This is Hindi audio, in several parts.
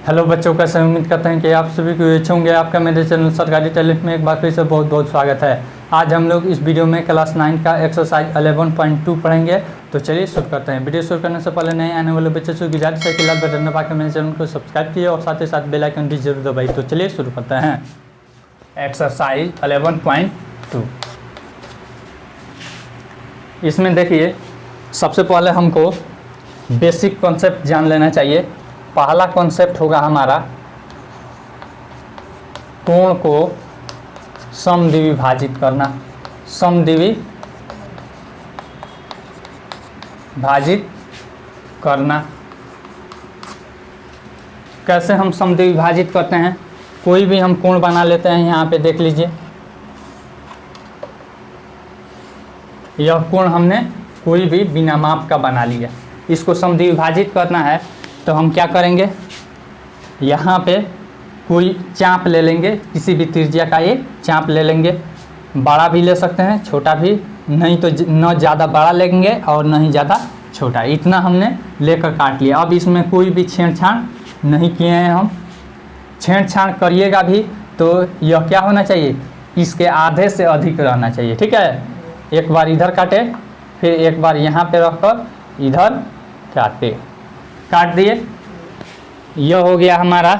हेलो बच्चों, कैसे उम्मीद करते हैं कि आप सभी को अच्छे होंगे। आपका मेरे चैनल सरकारी टैलेंट में एक बार फिर से बहुत बहुत स्वागत है। आज हम लोग इस वीडियो में क्लास 9 का एक्सरसाइज 11.2 पढ़ेंगे। तो चलिए शुरू करते हैं। वीडियो शुरू करने से पहले नए आने वाले बच्चों से गुजारिश है कि लाल बटन दबा के मेरे चैनल को सब्सक्राइब किए और साथ ही साथ बेल आइकन भी जरूर दबाइए। तो चलिए शुरू करते हैं। एक्सरसाइज 11.2 इसमें देखिए, सबसे पहले हमको बेसिक कॉन्सेप्ट जान लेना चाहिए। पहला कॉन्सेप्ट होगा हमारा कोण को समद्विभाजित करना। समद्विभाजित करना कैसे हम समद्विभाजित करते हैं? कोई भी हम कोण बना लेते हैं। यहाँ पे देख लीजिए, यह कोण हमने कोई भी बिना माप का बना लिया। इसको समद्विभाजित करना है तो हम क्या करेंगे, यहाँ पे कोई चाप ले लेंगे, किसी भी त्रिज्या का ये चाप ले लेंगे। बड़ा भी ले सकते हैं, छोटा भी, नहीं तो न ज़्यादा बड़ा लेंगे और न ही ज़्यादा छोटा। इतना हमने लेकर काट लिया। अब इसमें कोई भी छेड़छाड़ नहीं किए हैं हम। छेड़छाड़ करिएगा भी तो यह क्या होना चाहिए, इसके आधे से अधिक रहना चाहिए। ठीक है, एक बार इधर काटे, फिर एक बार यहाँ पे रखकर इधर काट दिए। यह हो गया हमारा,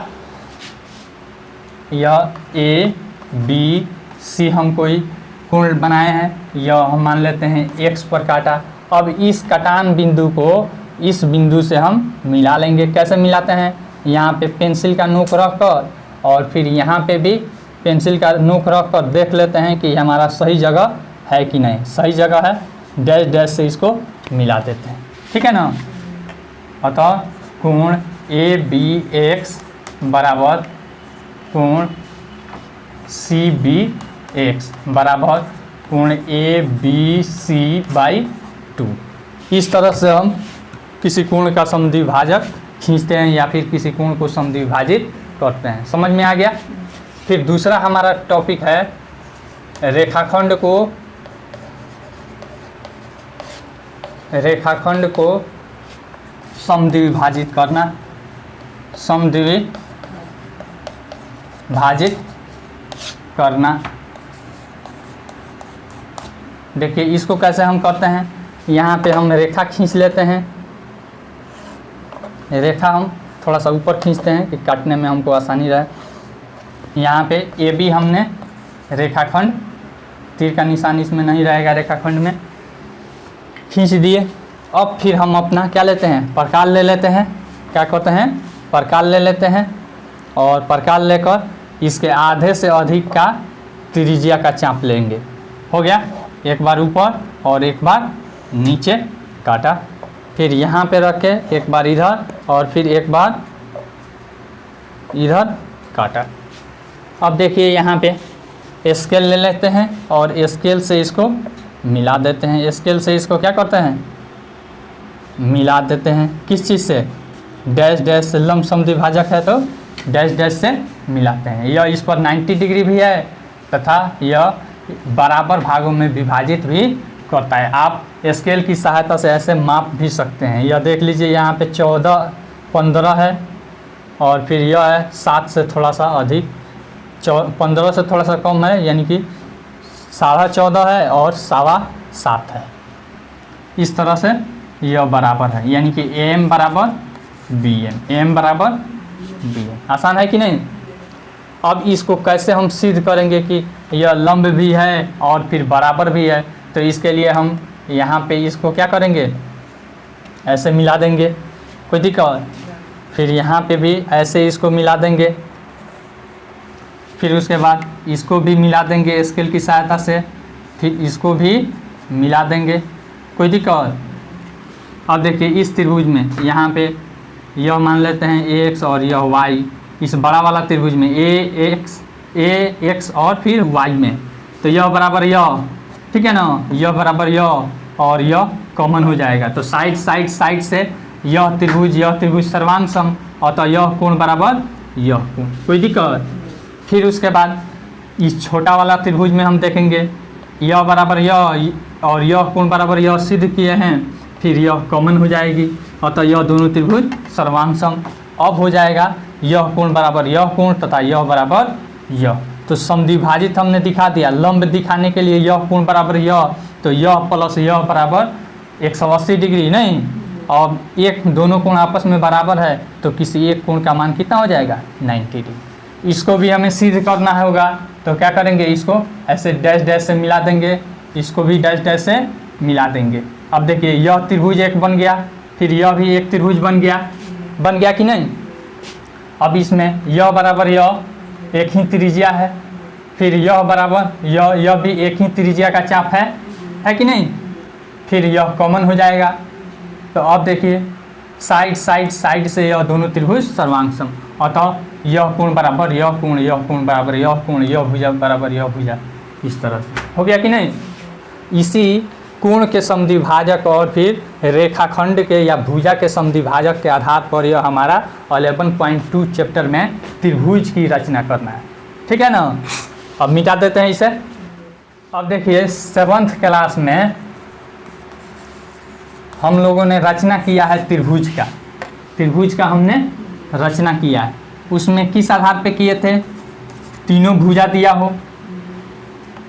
यह ए बी सी हम कोई कोण बनाए हैं। यह हम मान लेते हैं x पर काटा। अब इस कटान बिंदु को इस बिंदु से हम मिला लेंगे। कैसे मिलाते हैं, यहाँ पे पेंसिल का नोक रख कर और फिर यहाँ पे भी पेंसिल का नोक रख कर देख लेते हैं कि हमारा सही जगह है कि नहीं। सही जगह है, डैश डैश से इसको मिला देते हैं। ठीक है ना। अतः कोण ए बी एक्स बराबर कोण सी बी एक्स बराबर कोण ए बी सी बाई 2। इस तरह से हम किसी कोण का समद्विभाजक खींचते हैं या फिर किसी कोण को समद्विभाजित करते हैं। समझ में आ गया। फिर दूसरा हमारा टॉपिक है रेखाखंड को समद्विभाजित करना। समद्विभाजित करना देखिए, इसको कैसे हम करते हैं। यहाँ पे हम रेखा खींच लेते हैं। रेखा हम थोड़ा सा ऊपर खींचते हैं कि काटने में हमको आसानी रहे। यहाँ पे ए बी हमने रेखाखंड, तीर का निशान इसमें नहीं रहेगा, रेखाखंड में खींच दिए। अब फिर हम अपना क्या लेते हैं, प्रकाल ले लेते हैं। क्या कहते हैं, प्रकाल ले लेते हैं। और प्रकाल लेकर इसके आधे से अधिक का त्रिज्या का चाप लेंगे। हो गया, एक बार ऊपर और एक बार नीचे काटा। फिर यहाँ पे रख के एक बार इधर और फिर एक बार इधर काटा। अब देखिए, यहाँ पे स्केल ले लेते हैं और स्केल से इसको मिला देते हैं। स्केल से इसको क्या करते हैं, मिला देते हैं। किस चीज़ से, डैश डैश से। लंब समद्विभाजक है तो डैश डैश से मिलाते हैं। यह इस पर 90 डिग्री भी है तथा यह बराबर भागों में विभाजित भी करता है। आप स्केल की सहायता से ऐसे माप भी सकते हैं। यह देख लीजिए, यहाँ पे 14, 15 है और फिर यह है 7 से थोड़ा सा अधिक, 15 से थोड़ा सा कम है, यानी कि 14.5 है और 7.25 है। इस तरह से यह बराबर है, यानी कि AM बराबर BM, AM बराबर BM। आसान है कि नहीं। अब इसको कैसे हम सिद्ध करेंगे कि यह लंब भी है और फिर बराबर भी है। तो इसके लिए हम यहाँ पे इसको क्या करेंगे, ऐसे मिला देंगे, कोई दिक्कत। फिर यहाँ पे भी ऐसे इसको मिला देंगे। फिर उसके बाद इसको भी मिला देंगे स्केल की सहायता से। फिर इसको भी मिला देंगे, कोई दिक्कत। अब देखिए, इस त्रिभुज में यहाँ पे यह मान लेते हैं x और यह y। इस बड़ा वाला त्रिभुज में x और फिर y में, तो यह बराबर यह, ठीक है ना। यह बराबर यह और यह कॉमन हो जाएगा। तो साइड से यह त्रिभुज सर्वांग सम, अतः यह कोण बराबर यह कोण, कोई दिक्कत। फिर उसके बाद इस छोटा वाला त्रिभुज में हम देखेंगे यह बराबर यह और यह कोण बराबर यह सिद्ध किए हैं। फिर यह कॉमन हो जाएगी, अतः यह दोनों त्रिभुज सर्वांग सम। अब हो जाएगा यह कोण बराबर यह कोण तथा यह बराबर यह। तो समद्विभाजित हमने दिखा दिया, लंब दिखाने के लिए यह कोण बराबर यह, तो यह प्लस यह बराबर 180 डिग्री नहीं, और एक दोनों कोण आपस में बराबर है तो किसी एक कोण का मान कितना हो जाएगा 90 डिग्री। इसको भी हमें सिद्ध करना होगा, तो क्या करेंगे, इसको ऐसे डैश डैश से मिला देंगे, इसको भी डैश डैश से मिला देंगे। अब देखिए यह त्रिभुज एक बन गया, फिर यह भी एक त्रिभुज बन गया कि नहीं। अब इसमें यह बराबर यह एक ही त्रिज्या है, फिर यह बराबर यह भी एक ही त्रिज्या का चाप है कि नहीं, फिर यह कॉमन हो जाएगा। तो अब देखिए साइड से यह दोनों त्रिभुज सर्वांग सम, अतः यह कोण बराबर यह कोण, यह कोण बराबर यह कोण, यह भुजा बराबर यह भुजा, इस तरह से हो गया कि नहीं। इसी कोण के समद्विभाजक और फिर रेखाखंड के या भुजा के समद्विभाजक के आधार पर यह हमारा 11.2 चैप्टर में त्रिभुज की रचना करना है, ठीक है ना। अब मिटा देते हैं इसे। अब देखिए 7th क्लास में हम लोगों ने रचना किया है त्रिभुज का हमने रचना किया है। उसमें किस आधार पे किए थे, तीनों भुजा दिया हो,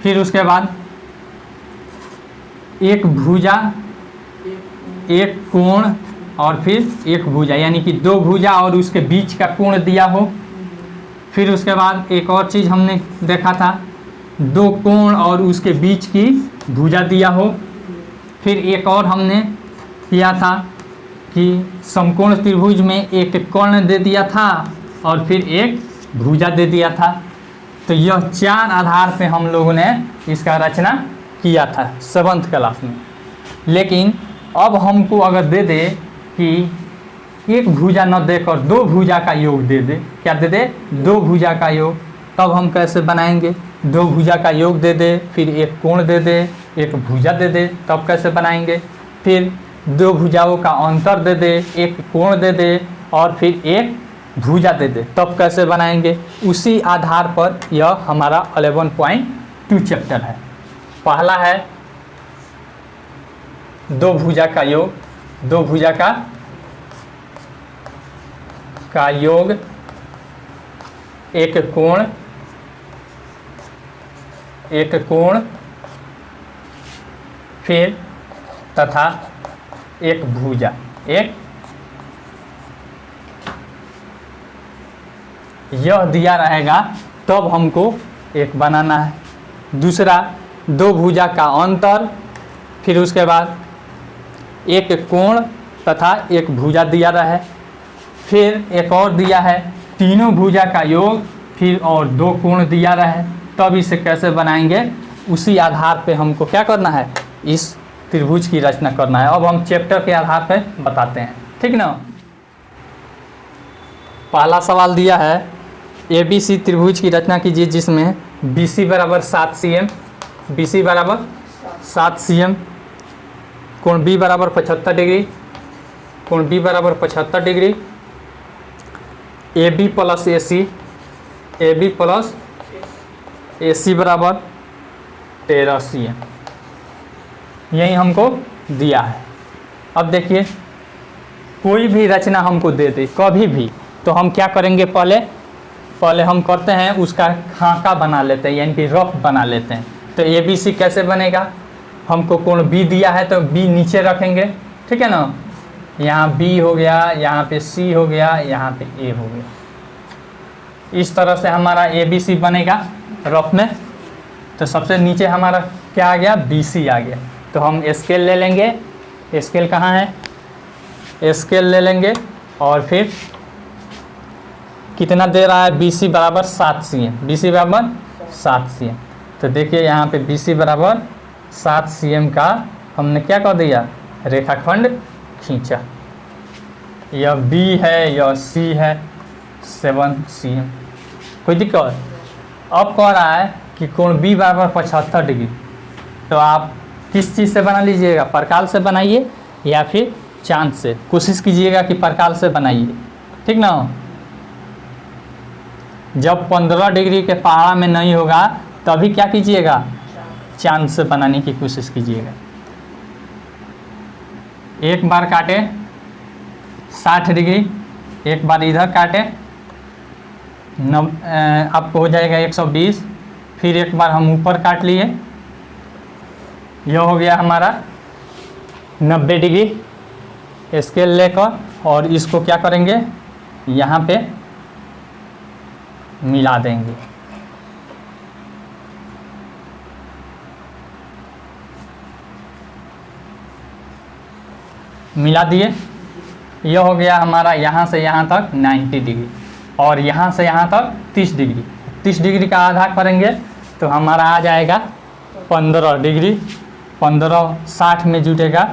फिर उसके बाद एक भुजा एक कोण और फिर एक भुजा, यानी कि दो भुजा और उसके बीच का कोण दिया हो। फिर उसके बाद एक और चीज़ हमने देखा था, दो कोण और उसके बीच की भुजा दिया हो। फिर एक और हमने किया था कि समकोण त्रिभुज में एक कर्ण दे दिया था और फिर एक भुजा दे दिया था। तो यह 4 आधार पे हम लोगों ने इसका रचना किया था 7th क्लास में। लेकिन अब हमको अगर दे दे कि एक भुजा न देकर दो भुजा का योग दे दे, क्या दे दे, दो भुजा का योग, तब हम कैसे बनाएंगे। दो भुजा का योग दे दे, फिर एक कोण दे दे, एक भुजा दे दे, तब कैसे बनाएंगे। फिर दो भुजाओं का अंतर दे दे, एक कोण दे दे और फिर एक भुजा दे दे, तब कैसे बनाएंगे। उसी आधार पर यह हमारा 11.2 चैप्टर है। पहला है दो भुजा का योग, दो भुजा का योग, एक कोण फिर तथा एक भुजा, यह दिया रहेगा तब हमको एक बनाना है। दूसरा दो भुजा का अंतर, फिर उसके बाद एक कोण तथा एक भुजा दिया रहे। फिर एक और दिया है तीनों भुजा का योग, फिर और दो कोण दिया रहे, तब इसे कैसे बनाएंगे। उसी आधार पे हमको क्या करना है, इस त्रिभुज की रचना करना है। अब हम चैप्टर के आधार पे बताते हैं, ठीक ना। पहला सवाल दिया है ABC त्रिभुज की रचना कीजिए जिसमें BC बराबर 7 cm, BC बराबर 7 cm, कोण B बराबर 75 डिग्री, कोण B बराबर 75 डिग्री, AB प्लस AC बराबर 13 cm, यही हमको दिया है। अब देखिए कोई भी रचना हमको दे दे कभी भी, तो हम क्या करेंगे, पहले हम करते हैं उसका खाका बना लेते हैं, यानी कि रफ बना लेते हैं। तो ABC कैसे बनेगा, हमको कोण B दिया है तो B नीचे रखेंगे, ठीक है ना। यहाँ B हो गया, यहाँ पे C हो गया, यहाँ पे A हो गया। इस तरह से हमारा ABC बनेगा रफ में। तो सबसे नीचे हमारा क्या आ गया, BC आ गया। तो हम स्केल ले लेंगे, स्केल कहाँ है, स्केल ले लेंगे और फिर कितना दे रहा है, BC बराबर 7 cm, BC बराबर 7 cm। तो देखिए यहाँ पे BC बराबर 7 cm का हमने क्या कर दिया, रेखाखंड खींचा। यह B है, यह C है, 7 cm, कोई दिक्कत। अब कह रहा है कि कोण B बराबर 75 डिग्री, तो आप किस चीज़ से बना लीजिएगा, परकाल से बनाइए या फिर चांद से। कोशिश कीजिएगा कि परकाल से बनाइए, ठीक ना। जब 15 डिग्री के पहाड़ा में नहीं होगा तभी क्या कीजिएगा, चांद से बनाने की कोशिश कीजिएगा। एक बार काटे 60 डिग्री, एक बार इधर काटें, आपको हो जाएगा 120। फिर एक बार हम ऊपर काट लिए, यह हो गया हमारा 90 डिग्री। स्केल लेकर और इसको क्या करेंगे, यहाँ पे मिला देंगे। मिला दिए, यह हो गया हमारा यहाँ से यहाँ तक 90 डिग्री और यहाँ से यहाँ तक 30 डिग्री। 30 डिग्री का आधा करेंगे तो हमारा आ जाएगा 15 डिग्री। 15 60 में जुटेगा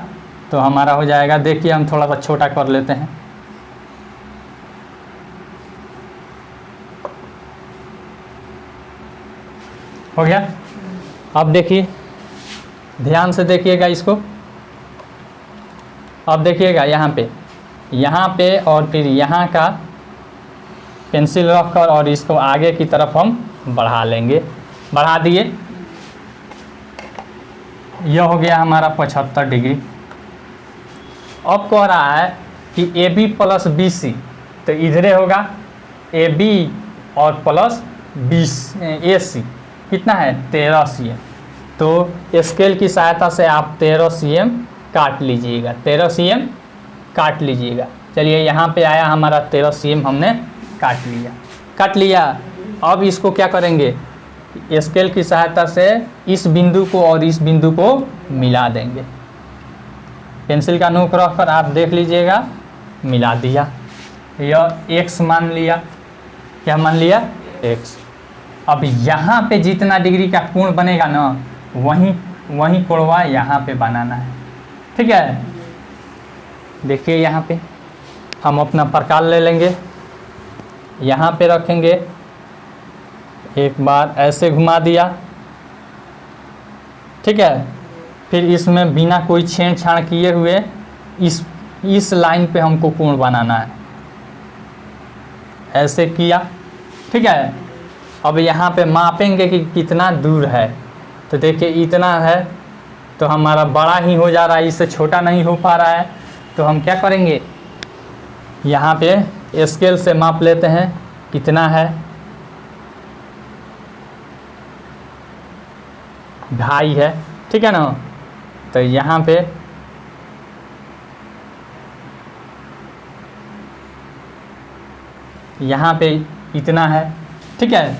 तो हमारा हो जाएगा, देखिए हम थोड़ा सा छोटा कर लेते हैं। हो गया। अब देखिए, ध्यान से देखिएगा इसको। अब देखिएगा यहाँ पे और फिर यहाँ का पेंसिल रख कर और इसको आगे की तरफ हम बढ़ा लेंगे। बढ़ा दिए, यह हो गया हमारा 75 डिग्री। अब कह रहा है कि AB प्लस BC, तो इधरे होगा AB और प्लस AC कितना है 13 cm। तो स्केल की सहायता से आप 13 cm काट लीजिएगा, 13 cm काट लीजिएगा। चलिए यहाँ पे आया हमारा 13 cm हमने काट लिया। अब इसको क्या करेंगे, स्केल की सहायता से इस बिंदु को और इस बिंदु को मिला देंगे। पेंसिल का नोक रख कर आप देख लीजिएगा, मिला दिया। यह x मान लिया, क्या मान लिया x। अब यहाँ पे जितना डिग्री का कोण बनेगा ना, वही कोणवा यहाँ पे बनाना है। ठीक है, देखिए यहाँ पे हम अपना प्रकार ले लेंगे, यहाँ पे रखेंगे, एक बार ऐसे घुमा दिया। ठीक है, फिर इसमें बिना कोई छेड़छाड़ किए हुए इस लाइन पे हमको कोण बनाना है, ऐसे किया। ठीक है, अब यहाँ पे मापेंगे कि कितना दूर है, तो देखिए इतना है तो हमारा बड़ा ही हो जा रहा है, इससे छोटा नहीं हो पा रहा है। तो हम क्या करेंगे, यहाँ पे स्केल से माप लेते हैं कितना है, 2.5 है। ठीक है ना, तो यहाँ पे इतना है। ठीक है,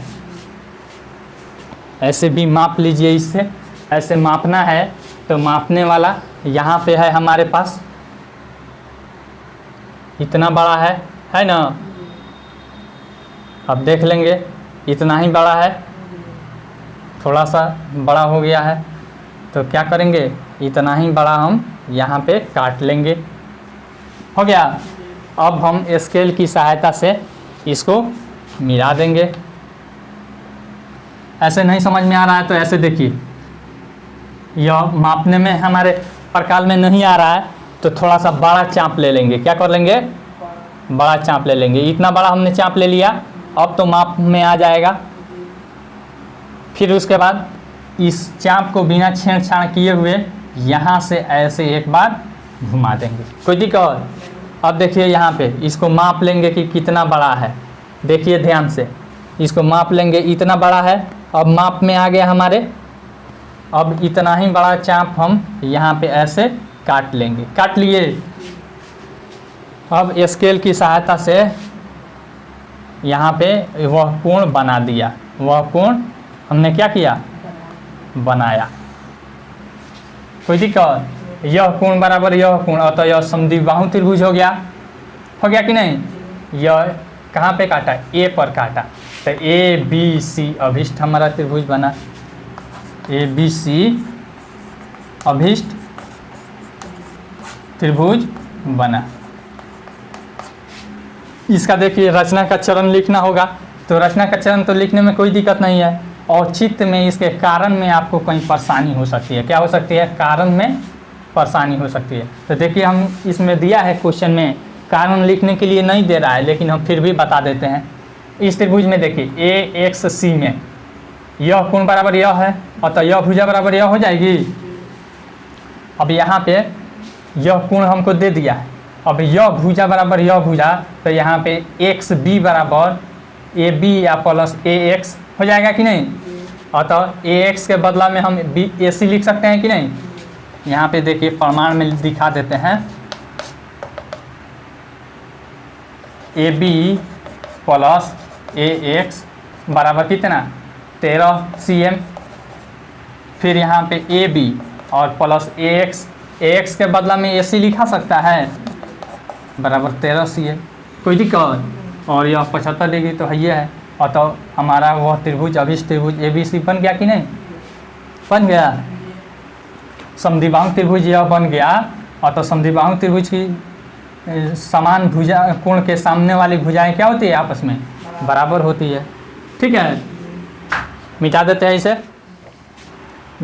ऐसे भी माप लीजिए, इससे ऐसे मापना है तो मापने वाला यहाँ पे है हमारे पास, इतना बड़ा है ना। अब देख लेंगे इतना ही बड़ा है, थोड़ा सा बड़ा हो गया है, तो क्या करेंगे, इतना ही बड़ा हम यहाँ पे काट लेंगे। हो गया। अब हम स्केल की सहायता से इसको मिला देंगे। ऐसे नहीं समझ में आ रहा है तो ऐसे देखिए, यह मापने में हमारे प्रकार में नहीं आ रहा है तो थोड़ा सा बड़ा चाप ले लेंगे। क्या कर लेंगे, बड़ा चाप ले लेंगे। इतना बड़ा हमने चाप ले लिया, अब तो माप में आ जाएगा। फिर उसके बाद इस चाप को बिना छेड़छाड़ किए हुए यहाँ से ऐसे एक बार घुमा देंगे, कोई दिक्कत। अब देखिए यहाँ पे इसको माप लेंगे कि कितना बड़ा है, देखिए ध्यान से, इसको माप लेंगे, इतना बड़ा है। अब माप में आ गया हमारे, अब इतना ही बड़ा चाप हम यहाँ पे ऐसे काट लेंगे। काट लिए। अब स्केल की सहायता से यहाँ पे वह कोण बना दिया, वह कोण हमने क्या किया, बनाया। कोई दिक्कत, यह कोण बराबर यह कोण, अतः यह समद्विबाहु त्रिभुज हो गया। हो गया कि नहीं। यह कहाँ पे काटा, ए पर काटा, तो ABC अभिष्ट हमारा त्रिभुज बना। ABC अभिष्ट त्रिभुज बना। इसका देखिए रचना का चरण लिखना होगा, तो रचना का चरण तो लिखने में कोई दिक्कत नहीं है। औचित्य में इसके कारण में आपको कहीं परेशानी हो सकती है। क्या हो सकती है, कारण में परेशानी हो सकती है। तो देखिए हम इसमें दिया है क्वेश्चन में, कारण लिखने के लिए नहीं दे रहा है, लेकिन हम फिर भी बता देते हैं। इस त्रिभुज में देखिए AXC में यह कोण बराबर यह है, अतः यह भुजा बराबर यह हो जाएगी। अब यहाँ पे यह कोण हमको दे दिया है, अब यह भुजा बराबर यह भुजा, तो यहाँ पे एक्स बी बराबर ए बी या प्लस ए एक्स हो जाएगा कि नहीं। अतः ए एक्स के बदला में हम बी ए सी लिख सकते हैं कि नहीं। यहाँ पे देखिए प्रमाण में दिखा देते हैं, A B plus A X बराबर कितना 13 CM। फिर यहाँ पे ए बी और प्लस ए एक्स के बदला में ए सी लिखा सकता है बराबर 13 CM, कोई दिक्कत। और यह 75 डिग्री तो है ही है। अतः हमारा वह त्रिभुज अभिष्ट त्रिभुज ए बी सी बन गया कि नहीं, बन गया। समद्विबाहु त्रिभुज यह बन गया। अतः समद्विबाहु त्रिभुज की समान भुजा कोण के सामने वाली भुजाएं क्या होती है, आपस में बराबर होती है। ठीक है, मिटा देते हैं इसे।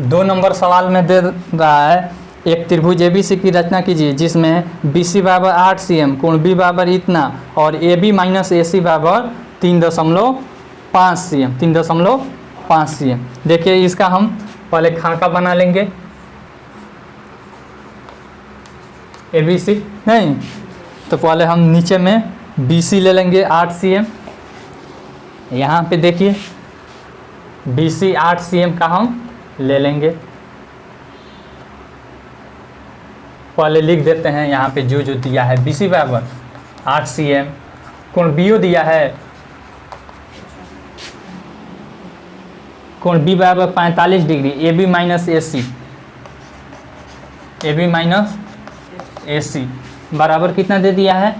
2 नंबर सवाल में दे रहा है, एक त्रिभुज ए बी सी की रचना कीजिए जिसमें बी सी बराबर 8 CM, कोण बी बराबर इतना और ए बी माइनस ए सी बराबर 3.5 CM, 3.5 CM। देखिए इसका हम पहले खाका बना लेंगे, ए बी सी नहीं, तो पहले हम नीचे में बी सी ले लेंगे 8 CM। यहाँ पे देखिए बी सी 8 CM का हम ले लेंगे। पहले लिख देते हैं यहाँ पे जो दिया है, बी सी बराबर 8 CM, कोण बी ओ दिया है, कोण बी बराबर 45 degree, A B minus A C, A B minus A C बराबर कितना दे दिया है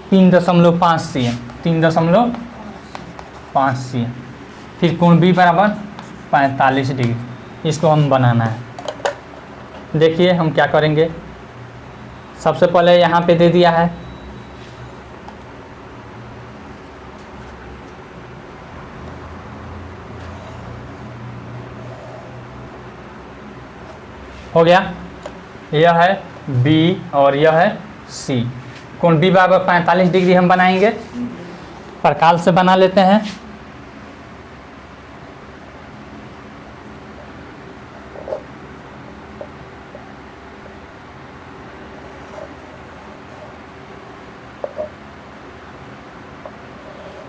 3.5 CM, 3.5 CM। फिर कोण बी बराबर 45 डिग्री, इसको हम बनाना है। देखिए हम क्या करेंगे, सबसे पहले यहाँ पे दे दिया है हो गया, यह है बी और यह है सी। कोण बी बराबर 45 डिग्री हम बनाएंगे, प्रकाल से बना लेते हैं।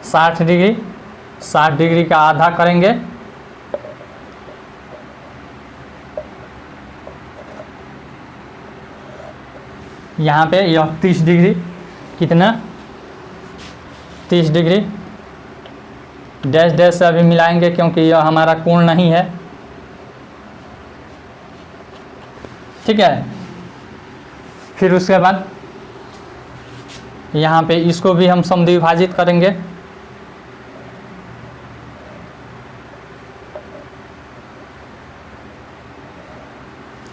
साठ डिग्री का आधा करेंगे, यहाँ पे यह 30 डिग्री, कितना 30 डिग्री, डैश डैश से अभी मिलाएंगे क्योंकि यह हमारा कोण नहीं है। ठीक है, फिर उसके बाद यहाँ पे इसको भी हम समद्विभाजित करेंगे।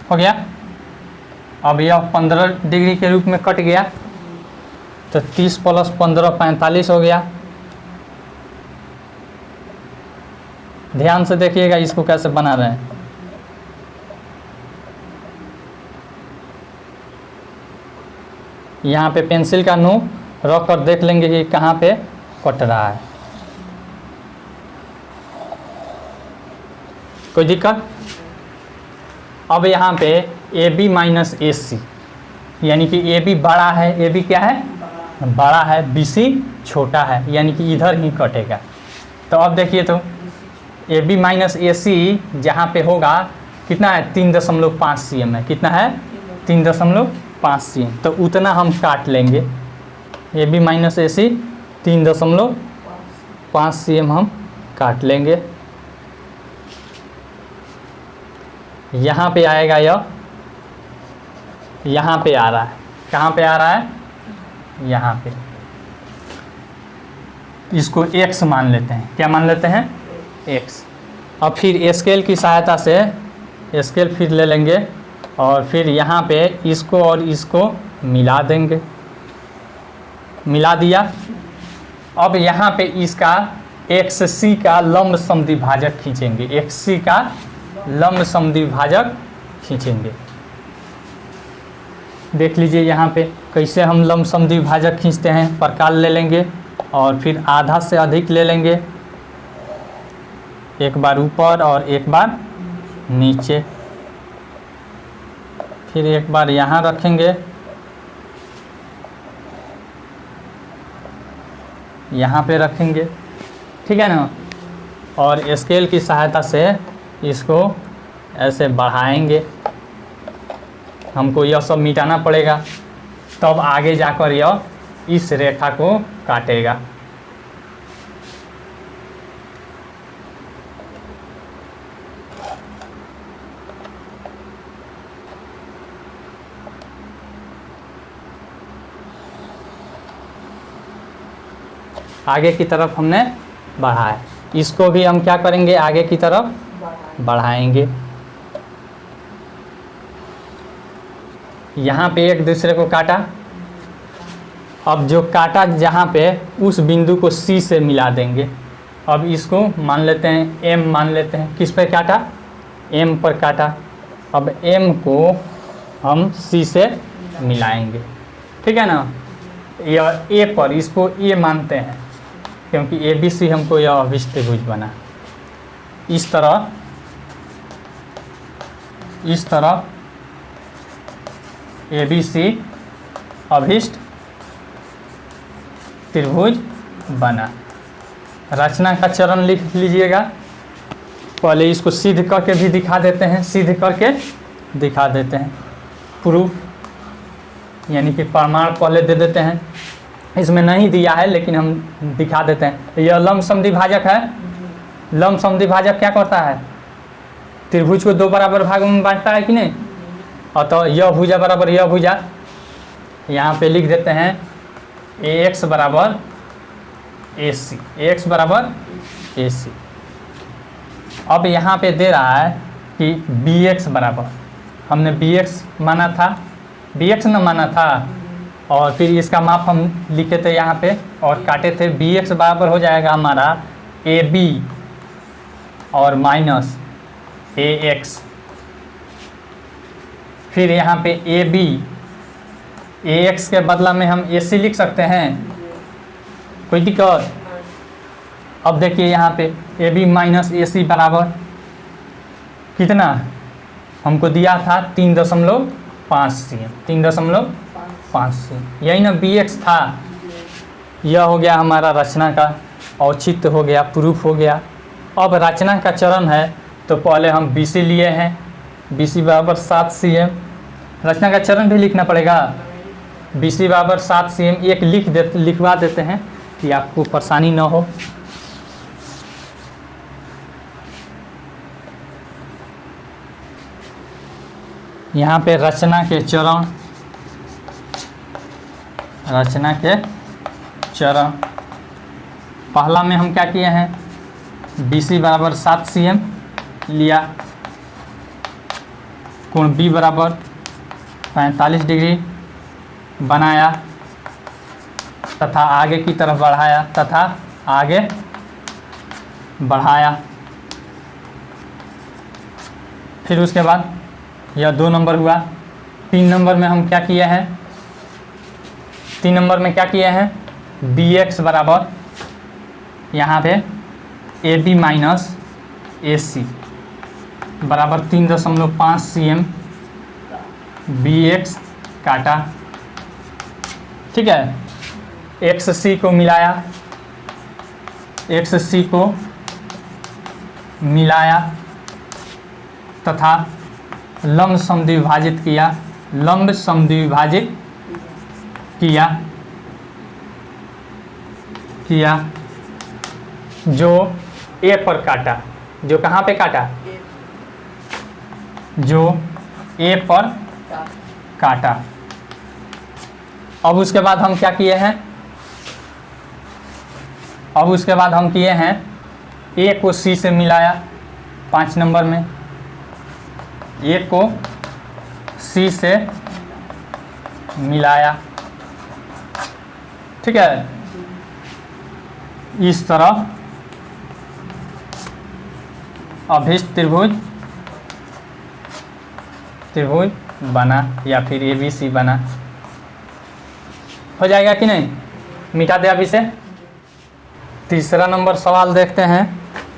हो गया, अब यह 15 डिग्री के रूप में कट गया, तो 30 + 15 45 हो गया। ध्यान से देखिएगा इसको कैसे बना रहे हैं। यहाँ पे पेंसिल का नोक रख कर देख लेंगे कि कहाँ पे कट रहा है, कोई दिक्कत। अब यहाँ पे ए बी माइनस ए सी, यानी कि ए बी बड़ा है, ए बी क्या है बड़ा है, बी सी छोटा है, यानी कि इधर ही कटेगा। तो अब देखिए, तो ए बी माइनस ए सी जहाँ पे होगा कितना है 3.5 CM है, कितना है 3.5 CM, तो उतना हम काट लेंगे। A B minus A C 3.5 CM हम काट लेंगे। यहाँ पे आएगा, यह यहाँ पे आ रहा है, कहाँ पे आ रहा है यहाँ पे, इसको x मान लेते हैं। क्या मान लेते हैं x। अब फिर स्केल की सहायता से स्केल फिर ले लेंगे और फिर यहाँ पे इसको और इसको मिला देंगे, मिला दिया। अब यहाँ पे इसका XC का लंब समद्विभाजक खींचेंगे, XC का लंब समद्विभाजक खींचेंगे। देख लीजिए यहाँ पे कैसे हम लंब समद्विभाजक खींचते हैं। प्रकाल ले लेंगे और फिर आधा से अधिक ले लेंगे, एक बार ऊपर और एक बार नीचे, फिर एक बार यहाँ रखेंगे यहाँ पे रखेंगे, ठीक है ना। और स्केल की सहायता से इसको ऐसे बढ़ाएंगे, हमको यह सब मिटाना पड़ेगा, तब आगे जाकर यह इस रेखा को काटेगा। आगे की तरफ हमने बढ़ाया, इसको भी हम क्या करेंगे, आगे की तरफ बढ़ाएंगे। यहाँ पे एक दूसरे को काटा, अब जो काटा जहाँ पे उस बिंदु को C से मिला देंगे। अब इसको मान लेते हैं M मान लेते हैं, किस पे काटा, M पर काटा। अब M को हम C से मिलाएंगे, ठीक है ना। यह A पर, इसको A मानते हैं क्योंकि ABC हमको यह अभिष्ट त्रिभुज बना। इस तरह ABC अभिष्ट त्रिभुज बना। रचना का चरण लिख लीजिएगा। पहले इसको सिद्ध करके भी दिखा देते हैं, सिद्ध करके दिखा देते हैं, प्रूफ यानी कि प्रमाण पहले दे देते हैं। इसमें नहीं दिया है लेकिन हम दिखा देते हैं। यह लंब समद्विभाजक है। लंब समद्विभाजक क्या करता है, त्रिभुज को दो बराबर भागों में बांटता है कि नहीं। अतः यह भुजा बराबर यह भुजा, यहाँ पे लिख देते हैं AX बराबर AC, AX बराबर AC। अब यहाँ पे दे रहा है कि BX बराबर, हमने BX माना था, BX न माना था, और फिर इसका माप हम लिखे थे यहाँ पे और काटे थे। BX बराबर हो जाएगा हमारा AB और माइनस AX। फिर यहाँ पे AB, AX के बदला में हम AC लिख सकते हैं, कोई दिक्कत। अब देखिए यहाँ पे AB माइनस AC बराबर कितना हमको दिया था, 3.5 cm, 3.5 cm, यही ना BX था। यह हो गया हमारा रचना का औचित्य, हो गया प्रूफ हो गया। अब रचना का चरण है तो पहले हम BC लिए हैं, BC बराबर 7 cm। रचना का चरण भी लिखना पड़ेगा, BC बराबर 7 cm। एक लिखवा देते हैं कि आपको परेशानी न हो। यहाँ पे रचना के चरण, रचना के चरण पहला में हम क्या किए हैं, BC बराबर 7 cm लिया, कोण B बराबर 45 डिग्री बनाया तथा आगे की तरफ बढ़ाया तथा आगे बढ़ाया। फिर उसके बाद यह 2 नंबर हुआ। 3 नंबर में हम क्या किए हैं, 3 नंबर में क्या किए हैं, BX बराबर यहाँ पे AB माइनस AC बराबर 3.5 cm BX काटा, ठीक है। XC को मिलाया, XC को मिलाया तथा लंब समद्विभाजित किया, लंब समद्विभाजित किया जो A पर काटा, जो कहाँ पे काटा, जो A पर काटा। अब उसके बाद हम क्या किए हैं, अब उसके बाद हम किए हैं A को C से मिलाया 5 नंबर में, A को C से मिलाया, ठीक है। इस तरह अभिष्ट त्रिभुज बना या फिर ABC बना। हो जाएगा कि नहीं, मिटा दे अभी से। तीसरा नंबर सवाल देखते हैं।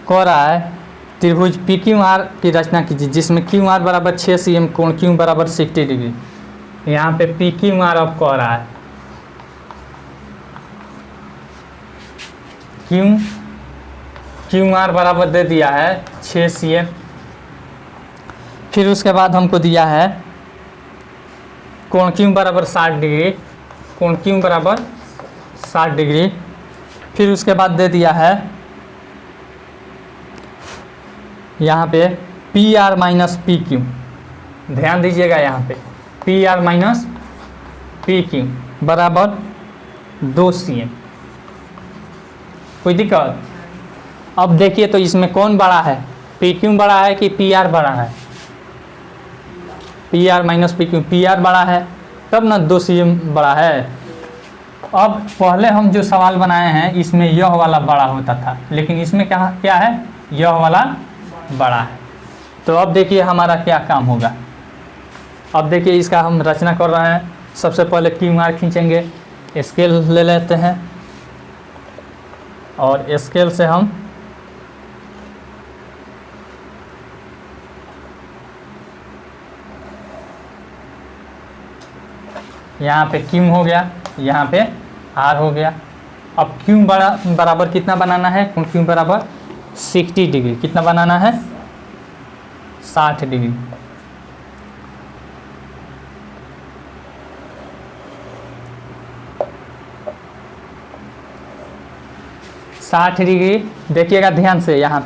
कह रहा है त्रिभुज PQR की रचना कीजिए जिसमें QR बराबर 6 cm, कोण Q बराबर 60 डिग्री। यहाँ पे PQR अब कह रहा है, क्यू आर बराबर दे दिया है 6 cm। फिर उसके बाद हमको दिया है कोण क्यू बराबर 60 डिग्री, कोण क्यू बराबर 60 डिग्री। फिर उसके बाद दे दिया है यहाँ पे P R minus P Q, ध्यान दीजिएगा यहाँ पे P R minus P Q बराबर 2 cm। कोई दिक्कत? अब देखिए तो इसमें कौन बड़ा है, पी क्यू बड़ा है कि पी आर बड़ा है? P R minus P Q, P R बड़ा है तब ना 2 cm बड़ा है। अब पहले हम जो सवाल बनाए हैं इसमें यह वाला बड़ा होता था, लेकिन इसमें क्या है, यह वाला बड़ा है। तो अब देखिए हमारा क्या काम होगा। अब देखिए इसका हम रचना कर रहे हैं। सबसे पहले क्यू आर खींचेंगे, स्केल ले लेते हैं और स्केल से हम यहाँ पे क्यू हो गया, यहाँ पे आर हो गया। अब क्यू बराबर कितना बनाना है, क्यू बराबर 60 डिग्री, कितना बनाना है 60 डिग्री। देखिएगा ध्यान से, यहाँ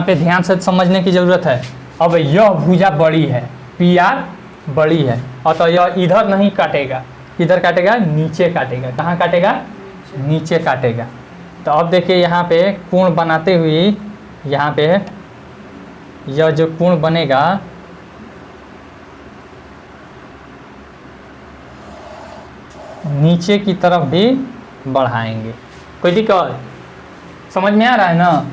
पे ध्यान से समझने की ज़रूरत है। अब यह भुजा बड़ी है, पी आर बड़ी है, और तो यह इधर नहीं काटेगा, किधर काटेगा, नीचे काटेगा। कहाँ काटेगा, नीचे काटेगा। तो अब देखिए यहाँ पे कोण बनाते हुए यहाँ पे यह जो कोण बनेगा नीचे की तरफ भी बढ़ाएंगे। कोई दिक्कत? समझ में आ रहा है ना?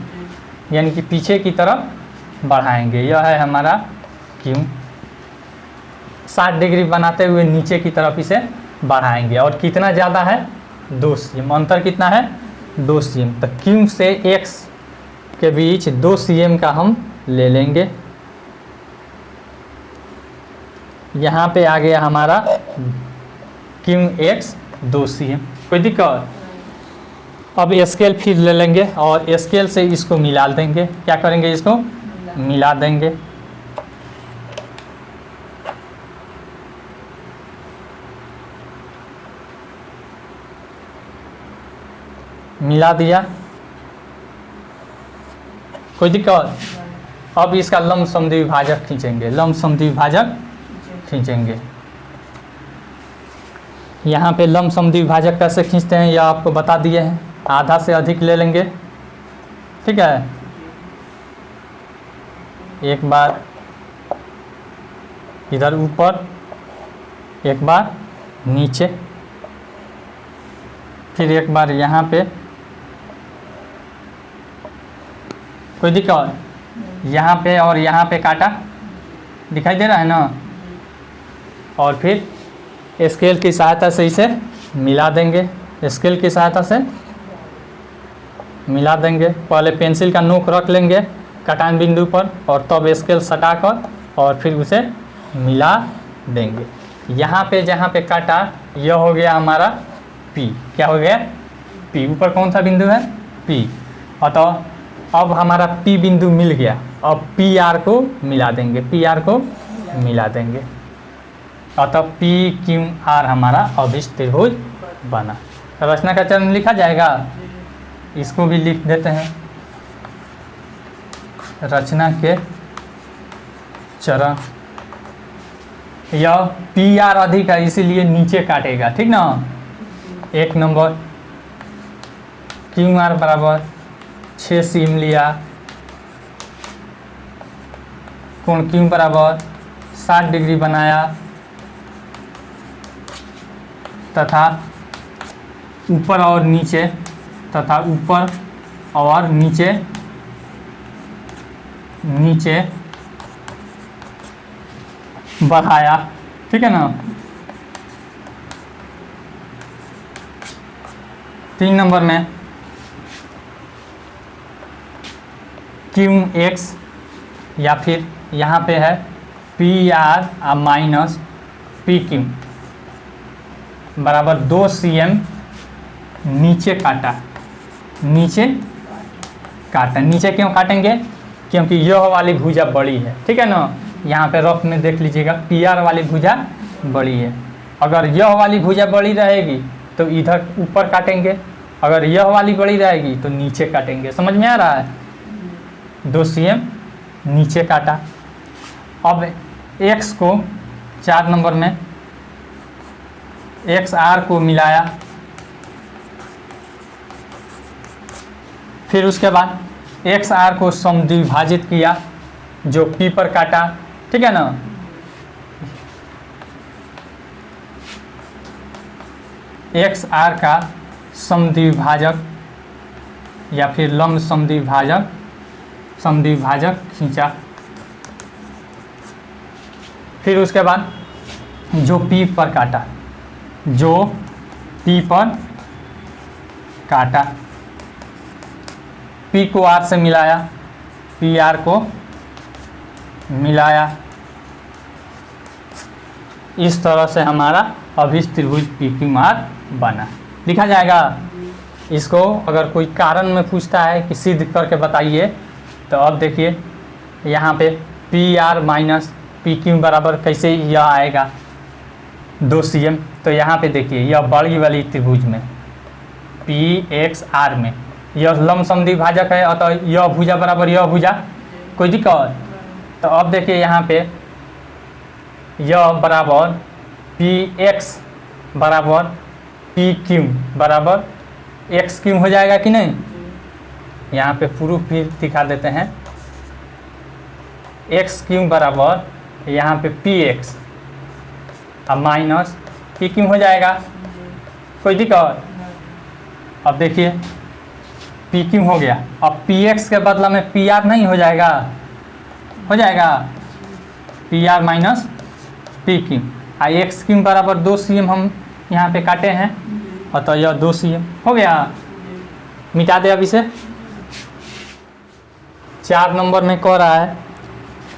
यानी कि पीछे की तरफ बढ़ाएंगे। यह है हमारा क्यू। 60 डिग्री बनाते हुए नीचे की तरफ इसे बढ़ाएंगे। और कितना ज़्यादा है, 2 cm। अंतर कितना है, 2 cm। तो क्यू से एक्स के बीच 2 cm का हम ले लेंगे। यहाँ पे आ गया हमारा क्यू एक्स 2 cm। कोई दिक्कत? अब स्केल फिर ले लेंगे और स्केल से इसको मिला देंगे। क्या करेंगे, इसको मिला देंगे। मिला दिया, कोई दिक्कत? अब इसका लंबसम द्विभाजक खींचेंगे, लंबसम द्विभाजक खींचेंगे। यहाँ पे लंबसम द्विभाजक कैसे खींचते हैं यह आपको बता दिए हैं। आधा से अधिक ले लेंगे, ठीक है। एक बार इधर ऊपर, एक बार नीचे, फिर एक बार यहाँ पे। कोई दिक्कत? यहाँ पे और यहाँ पे काटा, दिखाई दे रहा है ना। और फिर स्केल की सहायता से इसे मिला देंगे, स्केल की सहायता से मिला देंगे। पहले पेंसिल का नोक रख लेंगे कटान बिंदु पर और तब स्केल सटाकर और फिर उसे मिला देंगे। यहाँ पे जहाँ पे काटा यह हो गया हमारा P। क्या हो गया, P। ऊपर कौन सा बिंदु है, P। अतः अब हमारा P बिंदु मिल गया। अब PR को मिला देंगे, PR को मिला देंगे। अतः PQR हमारा अभिष्ट त्रिभुज बना। रचना का चरण लिखा जाएगा, इसको भी लिख देते हैं। रचना के चरण, यह PR अधिक है इसीलिए नीचे काटेगा, ठीक ना। 1 नंबर QR बराबर 6 cm लिया, कोण Q बराबर 60 डिग्री बनाया तथा ऊपर और नीचे तथा ऊपर और नीचे बढ़ाया, ठीक है ना। 3 नंबर में QX या फिर यहाँ पे है PR माइनस PQ बराबर 2 cm नीचे काटा, नीचे काटें। नीचे क्यों काटेंगे? क्योंकि यह वाली भुजा बड़ी है, ठीक है ना। यहाँ पे रफ में देख लीजिएगा, PR वाली भुजा बड़ी है। अगर यह वाली भुजा बड़ी रहेगी तो इधर ऊपर काटेंगे, अगर यह वाली बड़ी रहेगी तो नीचे काटेंगे। समझ में आ रहा है? 2 cm नीचे काटा। अब x को 4 नंबर में XR को मिलाया, फिर उसके बाद XR को समद्विभाजित किया, जो P पर काटा, ठीक है ना। XR का समद्विभाजक या फिर लंब समद्विभाजक खींचा। फिर उसके बाद जो P पर काटा, P को R से मिलाया, PR को मिलाया। इस तरह से हमारा अभिष्ट त्रिभुज PQR बना। लिखा जाएगा इसको। अगर कोई कारण में पूछता है कि सिद्ध करके बताइए, तो अब देखिए यहाँ पे PR माइनस PQ बराबर कैसे यह आएगा 2 cm। तो यहाँ पे देखिए यह बड़ी वाली त्रिभुज में PXR में यह लंब समद्विभाजक है, अतः यह भुजा बराबर यह भुजा, कोई दिक्कत? तो अब देखिए यहाँ पे यह बराबर PX बराबर PQ बराबर XQ हो जाएगा कि नहीं? यहाँ पे प्रूफ भी दिखा देते हैं। XQ बराबर यहाँ पे PX अब माइनस PQ हो जाएगा, कोई दिक्कत? अब देखिए PQ हो गया, अब PX के बदला में PR नहीं हो जाएगा? हो जाएगा PR माइनस PQ। XQ बराबर 2 cm हम यहाँ पे काटे हैं, अतः यह 2 cm हो गया। मिटा दे अब इसे। 4 नंबर में कह रहा है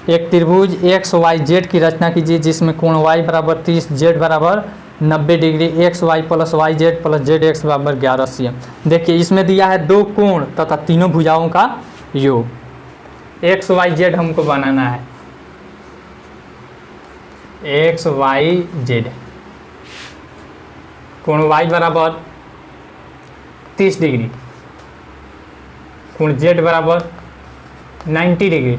एक त्रिभुज XYZ की रचना कीजिए जिसमें कोण y बराबर 30, z बराबर 90 degree, XY plus YZ plus ZX बराबर 11 cm। देखिए इसमें दिया है 2 कोण तथा तीनों भुजाओं का योग। XYZ हमको बनाना है, XYZ। कोण y बराबर 30 डिग्री, कोण z बराबर 90 डिग्री,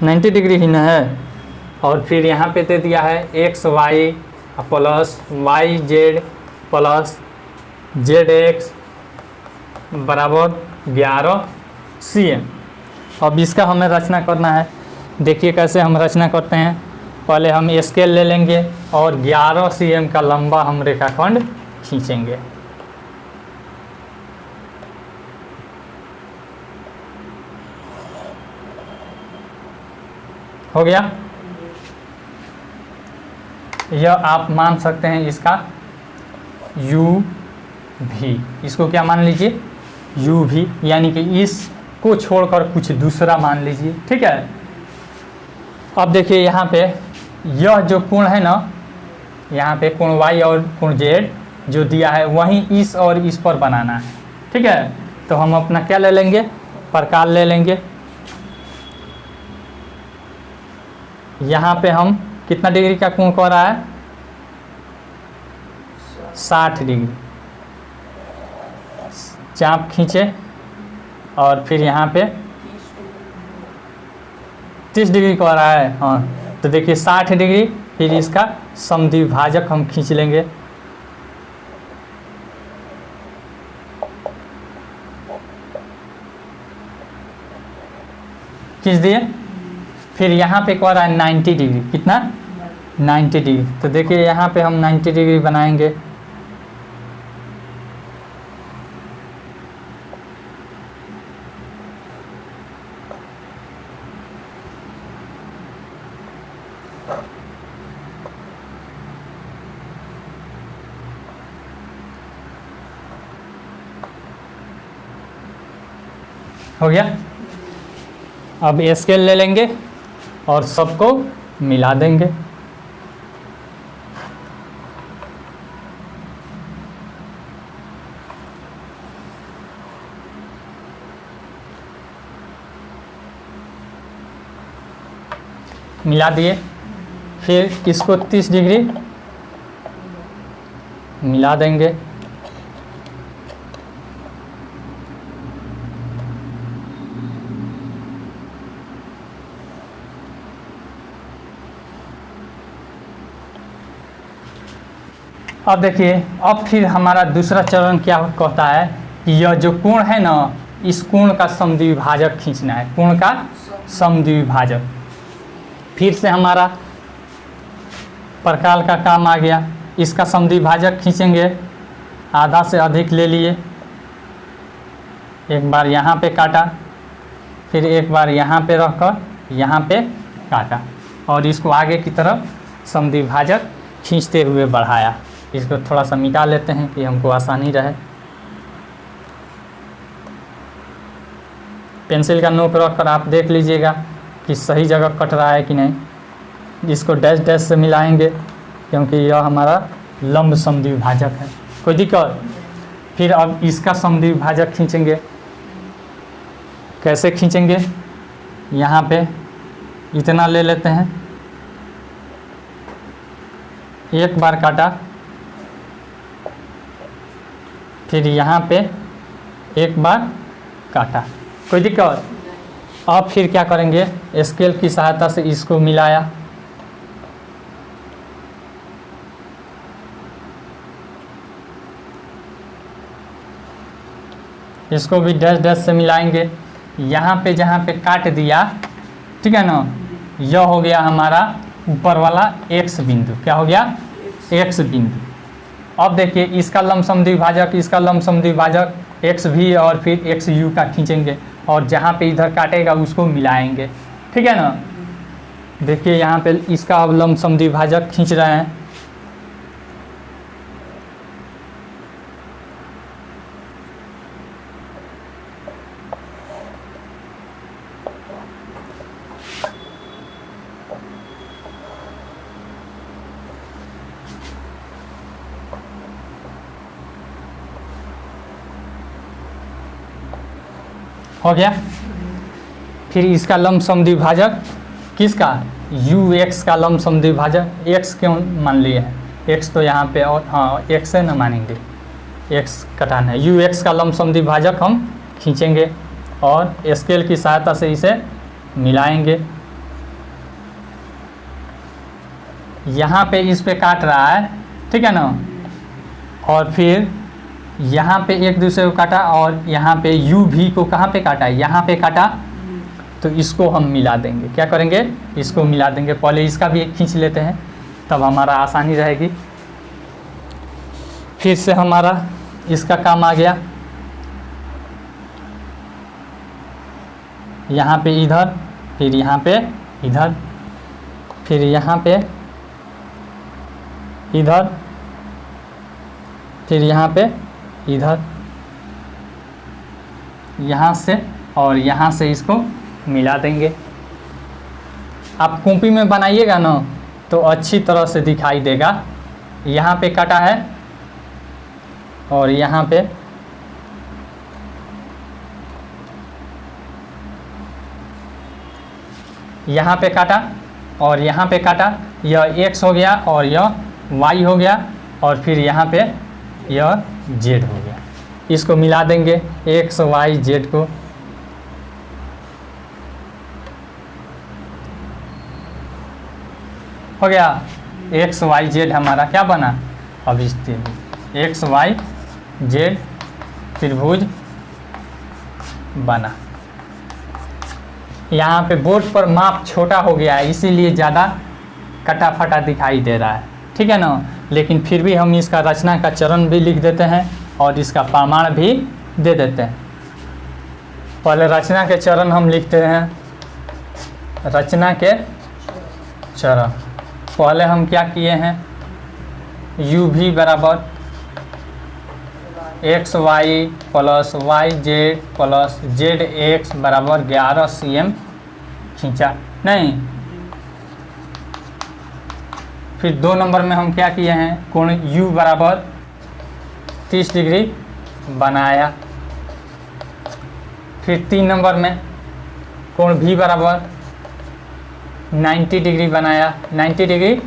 90 डिग्री ही ना है। और फिर यहाँ पे दे दिया है XY plus YZ plus ZX बराबर 11 cm। अब इसका हमें रचना करना है। देखिए कैसे हम रचना करते हैं। पहले हम स्केल ले लेंगे और 11 cm का लंबा हम रेखाखंड खींचेंगे। हो गया। यह आप मान सकते हैं इसका UV। इसको क्या मान लीजिए? UV, यानी कि इसको छोड़कर कुछ दूसरा मान लीजिए, ठीक है। अब देखिए यहाँ पे यह जो कोण है ना, यहाँ पे कोण Y और कोण Z जो दिया है वहीं इस और इस पर बनाना है, ठीक है। तो हम अपना क्या ले लेंगे? प्रकार ले लेंगे। यहाँ पे हम कितना डिग्री का कोण कह रहा है? 60 डिग्री। चाप खींचे और फिर यहाँ पे 30 डिग्री कह रहा है। हाँ, तो देखिए 60 डिग्री, फिर इसका समद्विभाजक हम खींच लेंगे। खींच दिए। फिर यहाँ पे कह रहा है 90 डिग्री। कितना? 90 डिग्री। तो देखिए यहाँ पे हम 90 डिग्री बनाएंगे। हो गया। अब स्केल ले लेंगे और सबको मिला देंगे। मिला दिए, फिर इसको 30 डिग्री मिला देंगे। अब देखिए, अब फिर हमारा दूसरा चरण क्या कहता है कि यह जो कोण है ना, इस कोण का समद्विभाजक खींचना है, कोण का समद्विभाजक। फिर से हमारा प्रकार का काम आ गया, इसका समद्विभाजक खींचेंगे, आधा से अधिक ले लिए, एक बार यहाँ पे काटा, फिर एक बार यहाँ पे रखकर यहाँ पे काटा और इसको आगे की तरफ समद्विभाजक खींचते हुए बढ़ाया। इसको थोड़ा सा मिटा लेते हैं कि हमको आसानी रहे। पेंसिल का नोक रख कर आप देख लीजिएगा कि सही जगह कट रहा है कि नहीं। इसको डैश डैश से मिलाएंगे क्योंकि यह हमारा लंब समद्विभाजक है। कोई दिक्कत? फिर अब इसका समद्विभाजक खींचेंगे। कैसे खींचेंगे? यहाँ पे इतना ले लेते हैं, एक बार काटा, फिर यहाँ पे एक बार काटा। कोई दिक्कत? अब फिर क्या करेंगे, स्केल की सहायता से इसको मिलाया, इसको भी डैश डैश से मिलाएंगे। यहाँ पे जहाँ पे काट दिया, ठीक है ना, यह हो गया हमारा ऊपर वाला x बिंदु। क्या हो गया? x बिंदु। अब देखिए, इसका लंब समद्विभाजक, इसका लंब समद्विभाजक x भी और फिर x u का खींचेंगे और जहाँ पे इधर काटेगा उसको मिलाएंगे। ठीक है ना। देखिए यहाँ पे इसका अब लंब समद्विभाजक खींच रहे हैं। हो गया। फिर इसका लंब समद्विभाजक किसका? ux का लंब समद्विभाजक। x क्यों मान लिए हैं? x तो यहाँ पे, और हाँ x से न मानेंगे, x कटाना है। ux का लंब समद्विभाजक हम खींचेंगे और स्केल की सहायता से इसे मिलाएंगे। यहाँ पे इस पे काट रहा है, ठीक है ना, और फिर यहाँ पे एक दूसरे को काटा और यहाँ पे u भी को कहाँ पे काटा है? यहाँ पे काटा, तो इसको हम मिला देंगे। क्या करेंगे? इसको मिला देंगे। पहले इसका भी खींच लेते हैं, तब हमारा आसानी रहेगी। फिर से हमारा इसका काम आ गया, यहाँ पे इधर, फिर यहाँ पे इधर, फिर यहाँ पे इधर, फिर यहाँ पे इधर, यहाँ से और यहाँ से इसको मिला देंगे। आप कॉपी में बनाइएगा ना तो अच्छी तरह से दिखाई देगा। यहाँ पे काटा है और यहाँ पे काटा और यहाँ पे काटा। यह x हो गया और यह y हो गया और फिर यहाँ पे यह z हो गया। इसको मिला देंगे, x y z को। हो गया। x y z हमारा क्या बना? अब इस x y z त्रिभुज बना। यहाँ पे बोर्ड पर माप छोटा हो गया है, इसीलिए ज़्यादा कटा फटा दिखाई दे रहा है। ठीक है ना। लेकिन फिर भी हम इसका रचना का चरण भी लिख देते हैं और इसका प्रमाण भी दे देते हैं। पहले रचना के चरण हम लिखते हैं। रचना के चरण पहले हम क्या किए हैं? u v बराबर X Y plus Y Z plus Z X बराबर 11 cm खींचा नहीं। फिर 2 नंबर में हम क्या किए हैं? कोण u बराबर 30 डिग्री बनाया। फिर 3 नंबर में कोण v बराबर 90 डिग्री बनाया, 90 डिग्री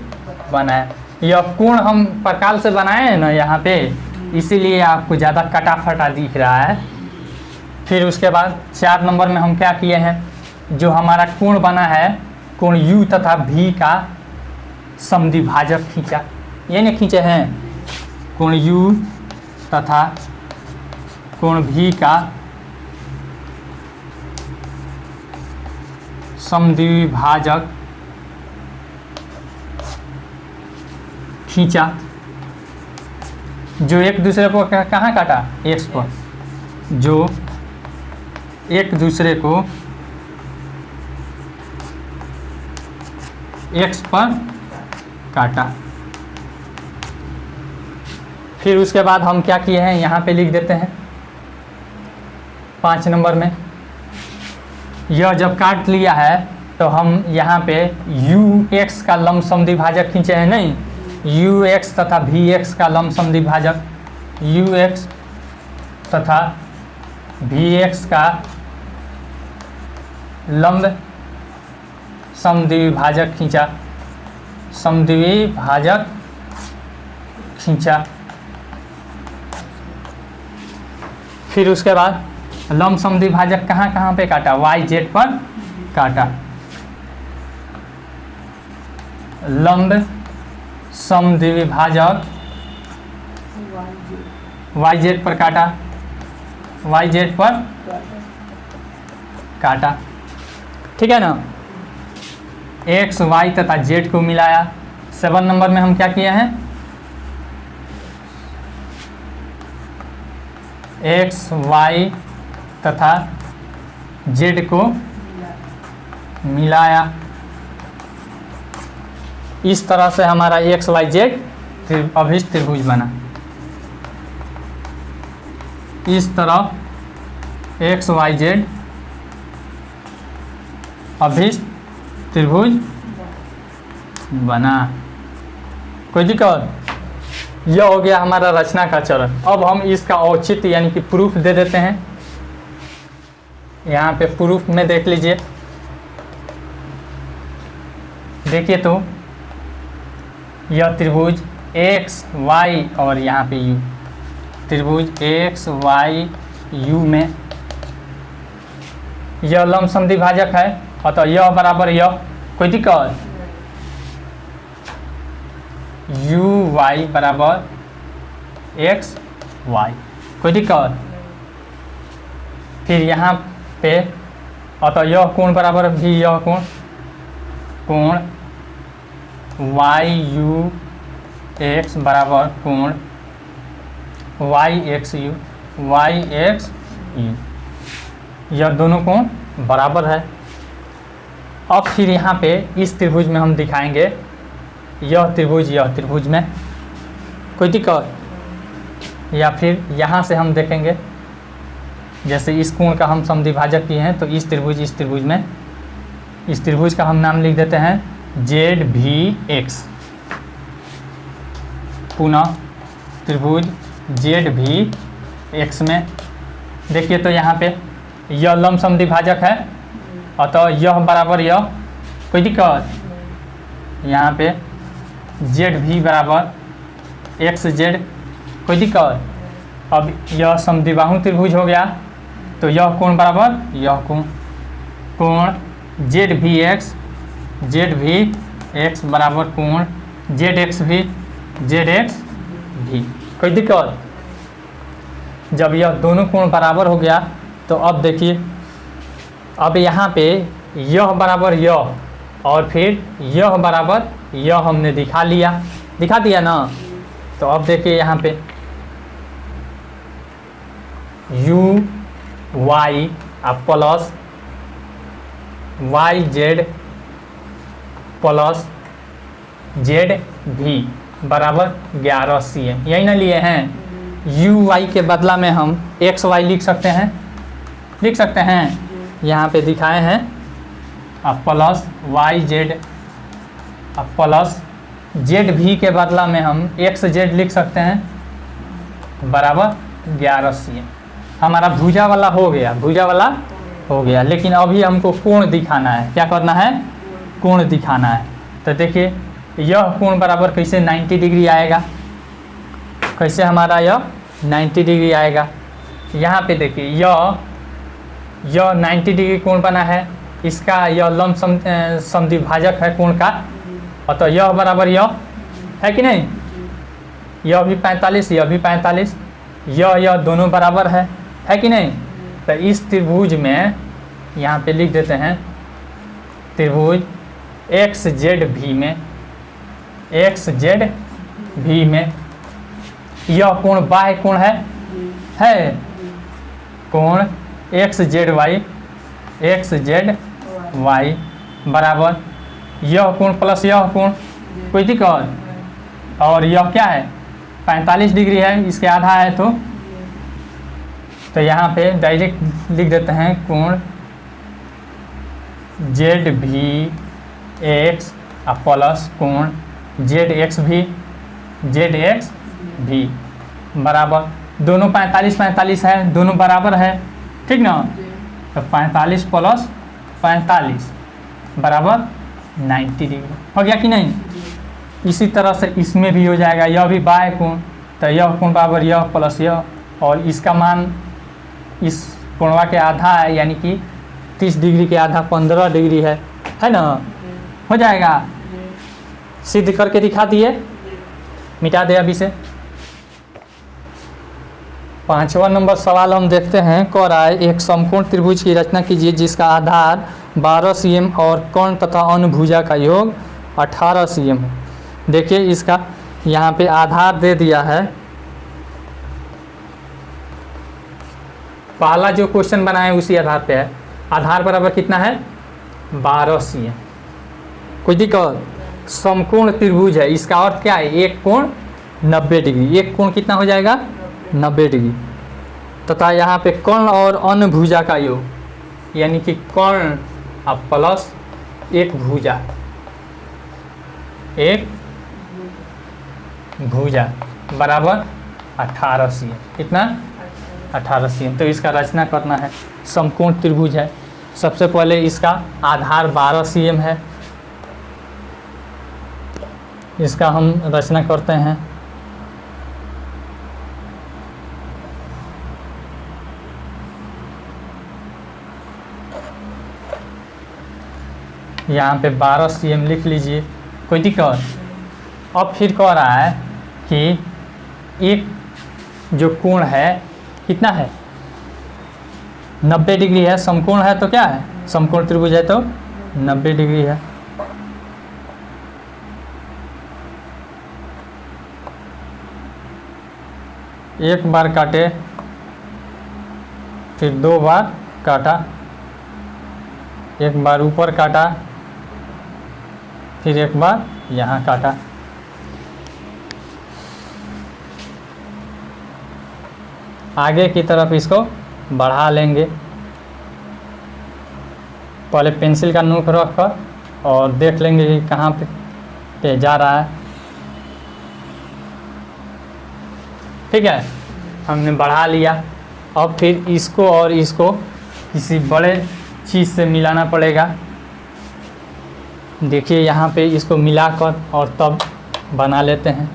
बनाया। यह कोण हम प्रकाल से बनाए हैं ना यहाँ पे, इसीलिए आपको ज़्यादा कटा फटा दिख रहा है। फिर उसके बाद 4 नंबर में हम क्या किए हैं, जो हमारा कोण बना है, कोण U तथा V का समद्विभाजक खींचा। ये नहीं खींचे हैं, कोण U तथा कोण V का समद्विभाजक खींचा, जो एक दूसरे को कहाँ काटा, X पर, जो एक दूसरे को X पर काटा। फिर उसके बाद हम क्या किए हैं, यहाँ पे लिख देते हैं 5 नंबर में, यह जब काट लिया है तो हम यहाँ पे UX का लंब समद्विभाजक खींचे हैं, नहीं, UX तथा VX का लंब समद्विभाजक, UX तथा VX का लंब समद्विभाजक खींचा, समद्विभाजक खींचा। फिर उसके बाद लंब समद्विभाजक कहाँ कहाँ पे काटा, YZ पर काटा, लंब समद्विभाजक YZ पर काटा, YZ पर काटा, ठीक है ना। X, Y तथा Z को मिलाया। 7 नंबर में हम क्या किए हैं, X, Y तथा Z को मिलाया। इस तरह से हमारा XYZ अभिष्ट त्रिभुज बना। इस तरह XYZ अभिष्ट त्रिभुज बना। कोई दिक्कत? यह हो गया हमारा रचना का चरण। अब हम इसका औचित्य यानी कि प्रूफ दे देते हैं। यहाँ पे प्रूफ में देख लीजिए, देखिए तो यह त्रिभुज X, Y और यहाँ पे U, त्रिभुज X, Y, U में यह लंब समद्विभाजक है, अतः यह बराबर यह। कोई दिक्कत? UY बराबर XY, कोई दिक्कत? फिर यहाँ पे अतः यह कोण बराबर भी यह कोण, कोण YUX बराबर कोण YXU, YXU, यह दोनों कोण बराबर है। अब फिर यहाँ पे इस त्रिभुज में हम दिखाएंगे यह त्रिभुज में। कोई दिक्कत? या फिर यहाँ से हम देखेंगे, जैसे इस कोण का हम समद्विभाजक किए हैं, तो इस त्रिभुज में इस त्रिभुज का हम नाम लिख देते हैं ZVX। पुनः त्रिभुज ZVX में देखिए तो यहाँ पे यह लंब समद्विभाजक है, अतः यह बराबर यह। कोई दिक्कत? यहाँ पे ZV बराबर XZ, कोई दिक्कत? अब यह समद्विबाहु त्रिभुज हो गया, तो यह कोण बराबर यह कोण, कोण ZVX बराबर कोण ZXV। कोई दिक्कत? जब यह दोनों कोण बराबर हो गया तो अब देखिए, अब यहाँ पे यह बराबर यह और फिर यह बराबर यह हमने दिखा दिया ना। तो अब देखिए यहाँ पे UY plus YZ plus ZV बराबर 11 cm, यही ना लिए हैं। UY के बदला में हम XY लिख सकते हैं, यहाँ पे दिखाए हैं। अब प्लस YZ प्लस ZV के बदला में हम XZ लिख सकते हैं बराबर 11 cm। हमारा भुजा वाला हो गया, लेकिन अभी हमको कोण दिखाना है। क्या करना है? कोण दिखाना है। तो देखिए यह कोण बराबर कैसे 90 डिग्री आएगा, कैसे हमारा यह 90 डिग्री आएगा। यहाँ पे देखिए यह 90 डिग्री कोण बना है, इसका यह लंब समद्विभाजक है कोण का, और तो यह बराबर यह है कि नहीं, यह भी 45, यह भी 45, यह दोनों बराबर है कि नहीं। तो इस त्रिभुज में यहाँ पे लिख देते हैं त्रिभुज XZV में यह कोण बाह्य कोण है कोण XZY बराबर यह कोण प्लस यह कोण, कोई दिक्कत, और यह क्या है 45 डिग्री है, इसके आधा है तो यहाँ पे डायरेक्ट लिख देते हैं कोण ZVX प्लस कोण ZXV बराबर, दोनों 45 है, दोनों बराबर है, ठीक ना। तो 45 प्लस 45 बराबर 90 डिग्री हो गया कि नहीं। इसी तरह से इसमें भी हो जाएगा, यह भी बाह्य कोण, तो यह कोण बराबर यह प्लस यह, और इसका मान इस कोणवा के आधा है, यानी कि 30 डिग्री के आधा 15 डिग्री है ना, हो जाएगा। सिद्ध करके दिखा दिए, मिटा दे अभी से। 5वां नंबर सवाल हम देखते हैं। कह रहा है एक समकोण त्रिभुज की रचना कीजिए जिसका आधार 12 cm और कोण तथा अनुभुजा का योग 18 cm है। देखिए इसका यहाँ पे आधार दे दिया है, पहला जो क्वेश्चन बना है उसी आधार पे है। आधार बराबर कितना है 12 cm, कोई दिक्कत। समकोण त्रिभुज है, इसका अर्थ क्या है, एक कोण 90 डिग्री, एक कोण कितना हो जाएगा 90 डिग्री, तथा यहाँ पे कोण और अनुभुजा का योग, यानी कि कोण अब प्लस एक भुजा बराबर 18 cm, कितना 18 cm। तो इसका रचना करना है, समकोण त्रिभुज है। सबसे पहले इसका आधार 12 cm है, इसका हम रचना करते हैं। यहाँ पे 12 cm लिख लीजिए, कोई दिक्कत। अब फिर कह रहा है कि एक जो कोण है कितना है 90 डिग्री है, समकोण है तो क्या है, समकोण त्रिभुज है तो 90 डिग्री है। एक बार काटे, फिर 2 बार काटा, एक बार ऊपर काटा, फिर एक बार यहाँ काटा। आगे की तरफ इसको बढ़ा लेंगे, पहले पेंसिल का नोक रख कर और देख लेंगे कि कहाँ पे जा रहा है, ठीक है। हमने बढ़ा लिया। अब फिर इसको और इसको किसी बड़े चीज़ से मिलाना पड़ेगा। देखिए यहाँ पे इसको मिलाकर और तब बना लेते हैं।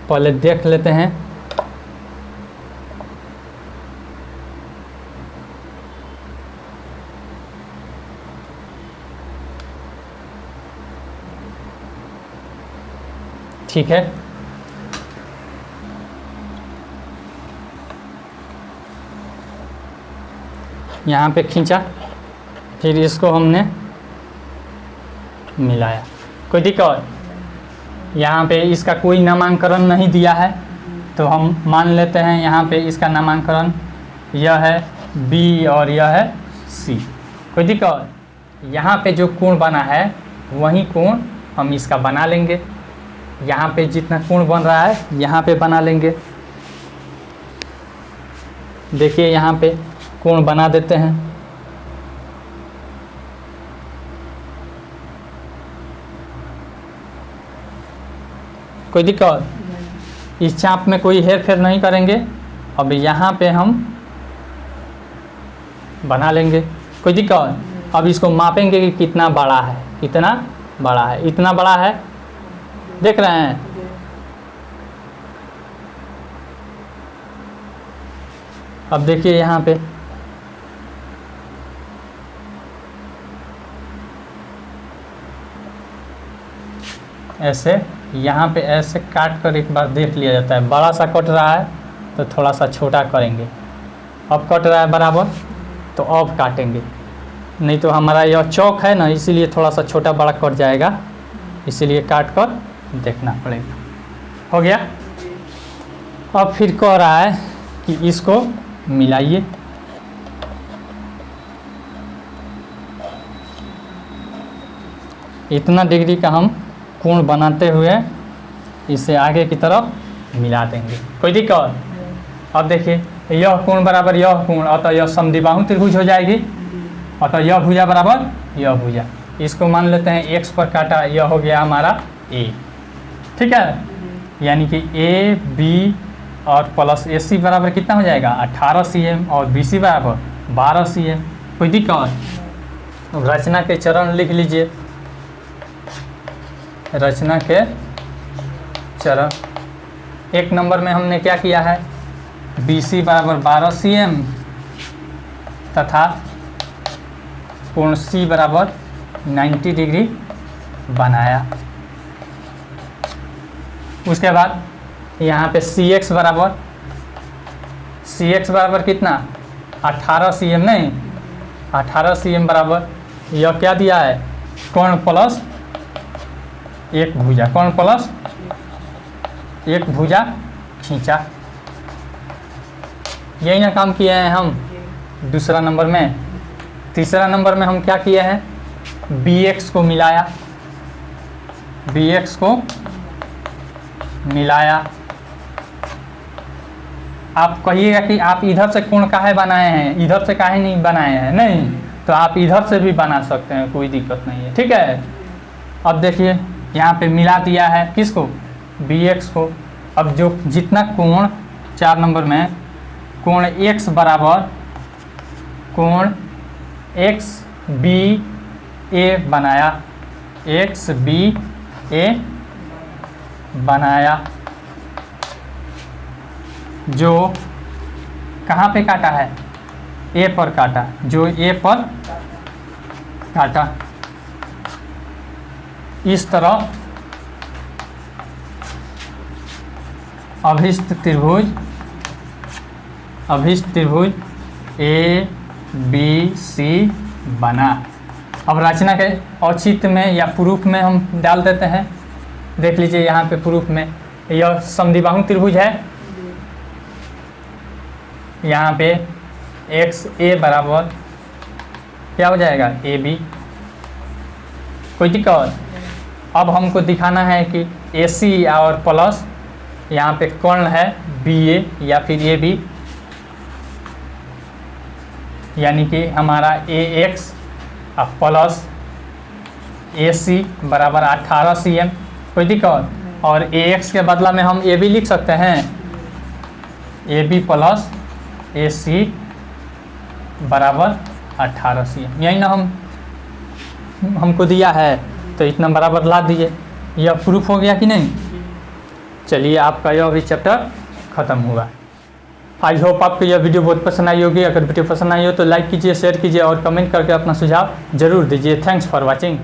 पहले देख लेते हैं। ठीक है, यहाँ पे खींचा, फिर इसको हमने मिलाया, कोई दिक्कत। यहाँ पे इसका कोई नामांकन नहीं दिया है तो हम मान लेते हैं यहाँ पे इसका नामांकन यह है बी और यह है सी, कोई दिक्कत। यहाँ पे जो कोण बना है वही कोण हम इसका बना लेंगे। यहाँ पे जितना कोण बन रहा है यहाँ पे बना लेंगे। देखिए यहाँ पे कोण बना देते हैं। कोई दिक्कत? इस चाप में कोई हेर फेर नहीं करेंगे। अब यहाँ पे हम बना लेंगे, कोई दिक्कत? अब इसको मापेंगे कि कितना बड़ा है, कितना बड़ा है। इतना बड़ा है, देख रहे हैं? अब देखिए यहाँ पे ऐसे, यहाँ पे ऐसे काट कर एक बार देख लिया जाता है। बड़ा सा कट रहा है तो थोड़ा सा छोटा करेंगे। अब कट रहा है बराबर तो अब काटेंगे, नहीं तो हमारा यह चौक है ना, इसीलिए थोड़ा सा छोटा बड़ा कट जाएगा, इसीलिए काट कर देखना पड़ेगा। हो गया? अब फिर कह रहा है कि इसको मिलाइए। इतना डिग्री का हम कोण बनाते हुए इसे आगे की तरफ मिला देंगे, कोई दिक्कत? अब देखिए, यह कोण बराबर यह कोण, अतः यह समद्विबाहु त्रिभुज हो जाएगी। अतः यह भुजा बराबर यह भुजा, इसको मान लेते हैं x पर काटा, यह हो गया हमारा a, ठीक है? यानी कि a b और प्लस AC बराबर कितना हो जाएगा 18 cm और BC बराबर 12 cm, कोई दिक्कत? रचना के चरण लिख लीजिए। रचना के चरण, एक नंबर में हमने क्या किया है, BC बराबर 12 cm तथा कोण C बराबर 90 डिग्री बनाया। उसके बाद यहाँ पे CX बराबर कितना 18 cm, नहीं 18 cm बराबर यह क्या दिया है, कोण प्लस एक भुजा, कोण प्लस एक भुजा खींचा। यही ना काम किए हैं हम दूसरा नंबर में। तीसरा नंबर में हम क्या किए हैं, BX को मिलाया, BX को मिलाया। आप कहिएगा कि आप इधर से कोण काहे बनाए हैं, इधर से काहे नहीं बनाए हैं? नहीं, तो आप इधर से भी बना सकते हैं, कोई दिक्कत नहीं है, ठीक है? अब देखिए यहाँ पे मिला दिया है किसको, BX को। अब जो जितना कोण 4 नंबर में कोण X बराबर कोण XBA बनाया, XBA बनाया, जो कहाँ पे काटा है, A पर काटा, जो A पर काटा। इस तरह अभिष्ट त्रिभुज ABC बना। अब रचना के औचित्य में या प्रूफ में हम डाल देते हैं। देख लीजिए यहाँ पे प्रूफ में यह समद्विबाहु त्रिभुज है। यहाँ पे XA बराबर क्या हो जाएगा, AB, कोई दिक्कत? अब हमको दिखाना है कि AC और प्लस यहाँ पे कोण है BA या फिर AB, यानी कि हमारा AX और प्लस AC बराबर 18 cm, कोई दिक्कत? और AX के बदला में हम AB लिख सकते हैं, AB प्लस AC बराबर 18 cm। यही ना हमको दिया है, तो इतना बराबर ला दिए। यह प्रूफ हो गया कि नहीं? चलिए, आपका यह भी चैप्टर ख़त्म हुआ। आई होप आपको यह वीडियो बहुत पसंद आई होगी। अगर वीडियो पसंद आई हो तो लाइक कीजिए, शेयर कीजिए और कमेंट करके अपना सुझाव जरूर दीजिए। Thanks for watching.